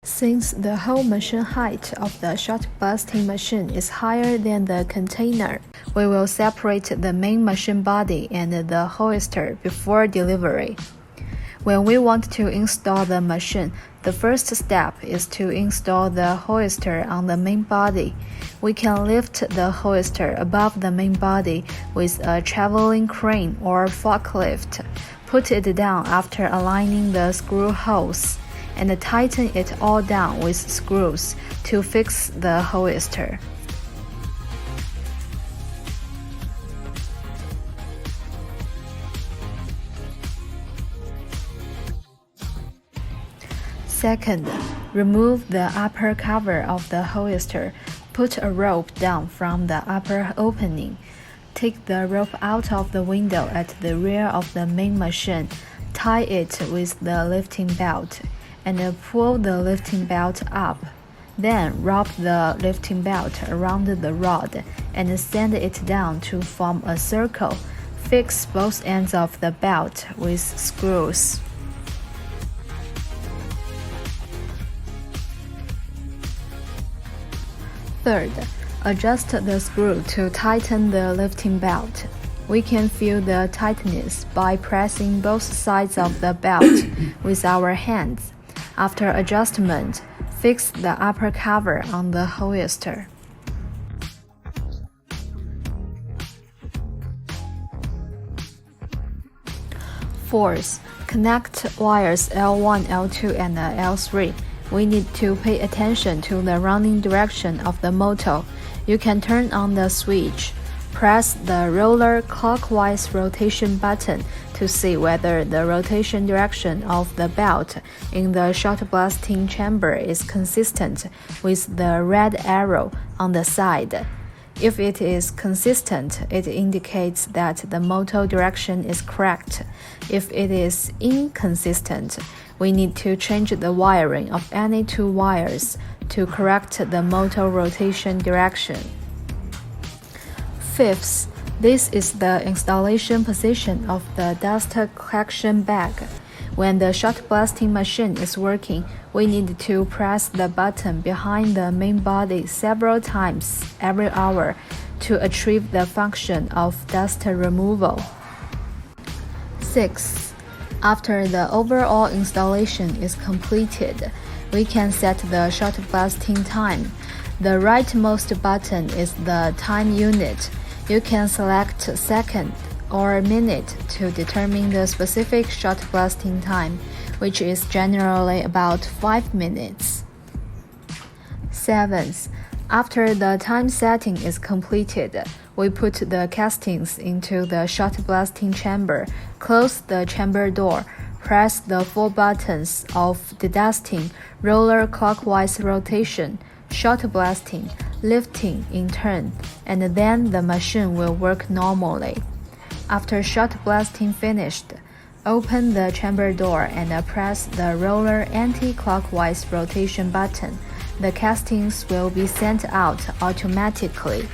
Since the whole machine height of the shot blasting machine is higher than the container, we will separate the main machine body and the hoister before delivery. When we want to install the machine, the first step is to install the hoister on the main body. We can lift the hoister above the main body with a traveling crane or forklift, put it down after aligning the screw holes, and tighten it all down with screws to fix the hoister. Second, remove the upper cover of the hoister. Put a rope down from the upper opening. Take the rope out of the window at the rear of the main machine. Tie it with the lifting belt, and pull the lifting belt up. Then wrap the lifting belt around the rod and sand it down to form a circle. Fix both ends of the belt with screws. Third, adjust the screw to tighten the lifting belt. We can feel the tightness by pressing both sides of the belt with our hands. After adjustment, fix the upper cover on the hoister. Fourth, connect wires L1, L2, and L3. We need to pay attention to the running direction of the motor. You can turn on the switch. Press the roller clockwise rotation button to see whether the rotation direction of the belt in the shot blasting chamber is consistent with the red arrow on the side. If it is consistent, it indicates that the motor direction is correct. If it is inconsistent, we need to change the wiring of any two wires to correct the motor rotation direction. Fifth, this is the installation position of the dust collection bag. When the shot blasting machine is working, we need to press the button behind the main body several times every hour to achieve the function of dust removal. Sixth, after the overall installation is completed, we can set the shot blasting time. The rightmost button is the time unit. You can select second or minute to determine the specific shot blasting time, which is generally about 5 minutes. Seventh, after the time setting is completed, we put the castings into the shot blasting chamber, close the chamber door, press the 4 buttons of dedusting, roller clockwise rotation, shot blasting, lifting in turn, and then the machine will work normally. After shot blasting finished, open the chamber door and press the roller anti-clockwise rotation button. The castings will be sent out automatically.